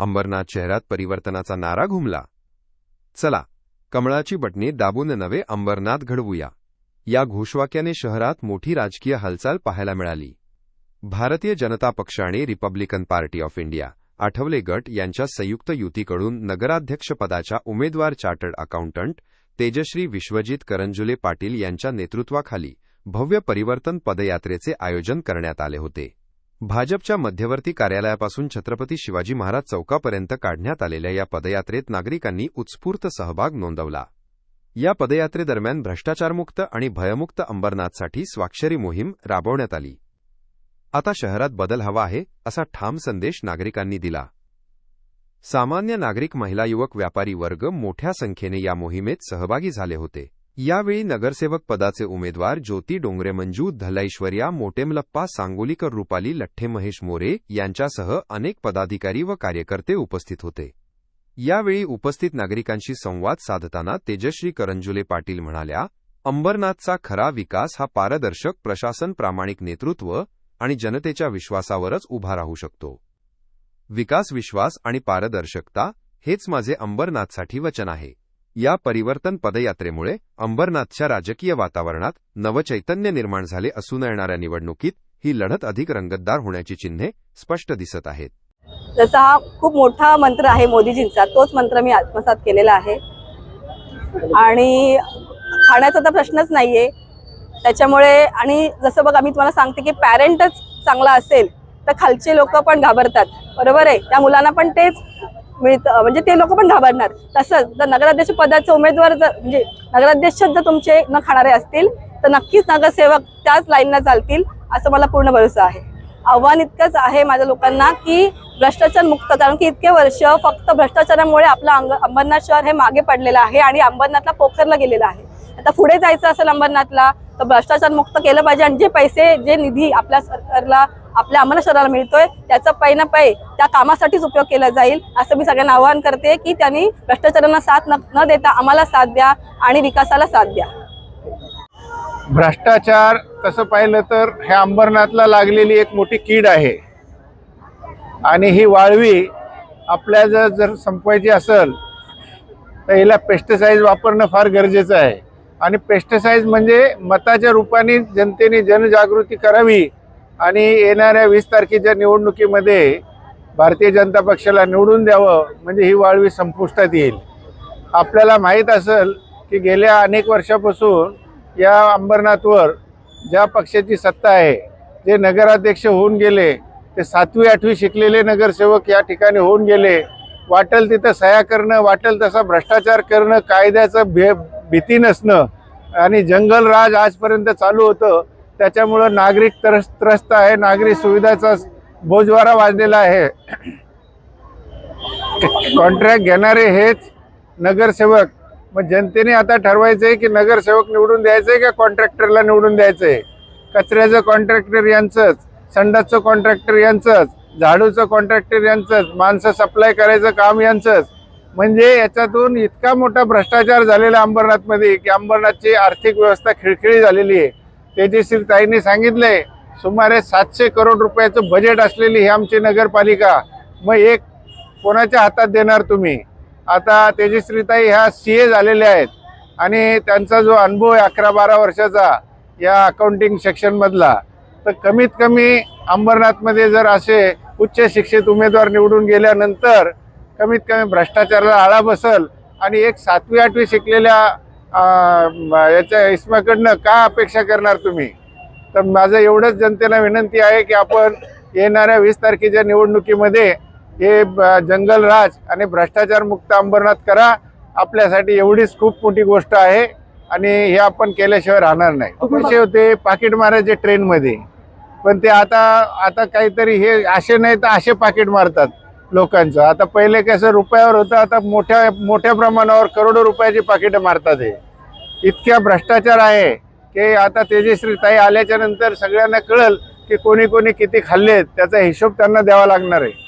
अंबरनाथ शहरात परिवर्तनाचा नारा घुमला। चला, कमळाची बटणे दाबून नवे अंबरनाथ घडवूया, या घोषवाक्याने शहरात मोठी राजकीय हालचाल पाहायला मिळाली। भारतीय जनता पक्ष आणि Republican party of India Athawale गट यांच्या संयुक्त युतीकडून नगराध्यक्षपदाच्या उमेदवार चार्टर्ड अकाउंटंट तेजश्री विश्वजित करंजुले पाटील यांच्या नेतृत्वाखाली भव्य परिवर्तन पदयात्रेचे आयोजन करण्यात आले होते। भाजपच्या मध्यवर्ती कार्यालयापासून छत्रपती शिवाजी महाराज चौकापर्यंत काढण्यात आलेल्या या पदयात्रेत नागरिकांनी उत्स्फूर्त सहभाग नोंदवला। या पदयात्रेदरम्यान भ्रष्टाचारमुक्त आणि भयमुक्त अंबरनाथसाठी स्वाक्षरी मोहीम राबवण्यात आली। आता शहरात बदल हवा आहे, असा ठाम संदेश नागरिकांनी दिला। सामान्य नागरिक, महिला, युवक, व्यापारी वर्ग मोठ्या संख्येने या मोहिमेत सहभागी झाले होते। यावेळी नगरसेवक पदाचे उमेदवार ज्योती डोंगरे, मंजू धलाईश्वर्या, मोटेमलप्पा सांगोलीकर, रुपाली लठ्ठे, महेश मोरे यांच्यासह अनेक पदाधिकारी व कार्यकर्ते उपस्थित होते। यावेळी उपस्थित नागरिकांशी संवाद साधताना तेजश्री करंजुले पाटील म्हणाल्या, अंबरनाथचा खरा विकास हा पारदर्शक प्रशासन, प्रामाणिक नेतृत्व आणि जनतेच्या विश्वासावरच उभा राहू शकतो। विकास, विश्वास आणि पारदर्शकता हेच माझे अंबरनाथसाठी वचन आहे। या परिवर्तन पदयात्रेमुळे अंबरनाथच्या राजकीय वातावरणात नवचैतन्य निर्माण झाले असून येणाऱ्या निवडणुकीत ही लढत अधिक रंगतदार होण्याची चिन्हे स्पष्ट दिसत आहेत। जसा हा खूप मोठा मंत्र आहे मोदीजींचा, तोच मंत्र मी आत्मसात केलेला आहे आणि खाण्याचा तर प्रश्नच नाहीये त्याच्यामुळे। आणि जसं बघा, मी तुम्हाला सांगते की पॅरेंटच चांगला असेल तर खालचे लोक पण घाबरतात, बरोबर आहे। त्या मुलांना पण तेच मिळतं, म्हणजे ते लोक पण घाबरणार। तसंच जर नगराध्यक्ष पदाचे उमेदवार म्हणजे नगराध्यक्ष जर तुमचे न खाणारे असतील तर नक्कीच नगरसेवक त्याच लाईनला चालतील, असं मला पूर्ण भरोसा आहे। आव्हान इतकंच आहे माझ्या लोकांना की भ्रष्टाचार मुक्त, कारण की इतके वर्ष फक्त भ्रष्टाचारामुळे आपलं अंबरनाथ शहर हे मागे पडलेलं आहे आणि अंबरनाथला पोखरला गेलेलं आहे। आता पुढे जायचं असेल अंबरनाथला तर भ्रष्टाचार मुक्त केलं पाहिजे आणि जे पैसे, जे निधी आपल्या सरकारला, आपल्या अंबरनाथ शहराला मिळतोय त्याचा पै ना पै त्या कामासाठीच उपयोग केला जाईल, असं मी सगळ्यांना आवाहन करते की त्यांनी भ्रष्टाचारांना साथ न देता आम्हाला साथ द्या आणि विकासाला साथ द्या। भ्रष्टाचार तसं पाहिलं तर ह्या अंबरनाथला लागलेली एक मोठी कीड आहे आणि ही वाळवी आपल्याला जर संपवायची असेल तर हिला पेस्टिसाइड वापरणं फार गरजेचं आहे। आणि पेस्टिसाइड म्हणजे मताच्या रूपाने जनतेने जनजागृती करावी आणि येणाऱ्या 20 तारखेच्या निवडणुकीमध्ये भारतीय जनता पक्षाला निवडून द्यावं, म्हणजे ही वाळवी संपुष्टात येईल। आपल्याला माहीत असेल की गेल्या अनेक वर्षापासून या अंबरनाथवर ज्या पक्षाची सत्ता आहे, जे नगराध्यक्ष होऊन गेले ते 7वी 8वी शिकलेले नगरसेवक या ठिकाणी होऊन गेले। वाटेल तिथं सह्या करणं, वाटेल तसा भ्रष्टाचार करणं, कायद्याचं भीती नसणं आणि जंगलराज आजपर्यंत चालू होतं। त्याच्यामुळं नागरिक त्रस्त आहे, नागरिक सुविधाचा बोजवारा वाजलेला आहे। कॉन्ट्रॅक्ट घेणारे हेच नगरसेवक। मग जनतेने आता ठरवायचं आहे की नगरसेवक निवडून द्यायचं आहे का कॉन्ट्रॅक्टरला निवडून द्यायचं आहे। कचऱ्याचं कॉन्ट्रॅक्टर यांचंच, संडासचं कॉन्ट्रॅक्टर यांचंच, झाडूचं कॉन्ट्रॅक्टर यांचंच, माणसं सप्लाय करायचं काम यांचंच। म्हणजे याच्यातून इतका मोठा भ्रष्टाचार झालेला अंबरनाथमध्ये की अंबरनाथची आर्थिक व्यवस्था खिळखिळी झालेली आहे। तेजश्री ताईंनी सांगितलंय सुमारे 700 करोड रुपयाचं बजेट असलेली ही आमची नगरपालिका, मग एक कोणाच्या हातात देणार तुम्ही? आता तेजश्री ताई ह्या CA झालेल्या आहेत आणि त्यांचा जो अनुभव आहे 11-12 वर्षाचा या अकाउंटिंग सेक्शनमधला, तर कमीत कमी अंबरनाथमध्ये जर असे उच्च शिक्षित उमेदवार निवडून गेल्यानंतर कमीत कमी भ्रष्टाचाराला आळा बसल। आणि एक 7वी 8वी शिकलेल्या याच्या इस्माकडनं का अपेक्षा करणार तुम्ही? तर माझं एवढंच जनतेला विनंती आहे की आपण येणाऱ्या 20 तारखेच्या निवडणुकीमध्ये हे जंगलराज आणि भ्रष्टाचार मुक्त अंबरनाथ करा। आपल्यासाठी एवढीच खूप मोठी गोष्ट आहे आणि हे आपण केल्याशिवाय राहणार नाही। कसे होते पाकिट मारायचे ट्रेनमध्ये, पण ते आता काहीतरी हे असे नाही तर असे पाकिट मारतात लोकांचं। आता पहिले कसं रुपयावर होतं, आता मोठ्या प्रमाणावर करोडो रुपयाची पाकिटं मारतात। हे इतक्या भ्रष्टाचार आहे की आता तेजश्री ताई आल्याच्या नंतर सगळ्यांना कळेल की कोणी कोणी किती खाल्लेत, त्याचा हिशोब त्यांना द्यावा लागणार आहे।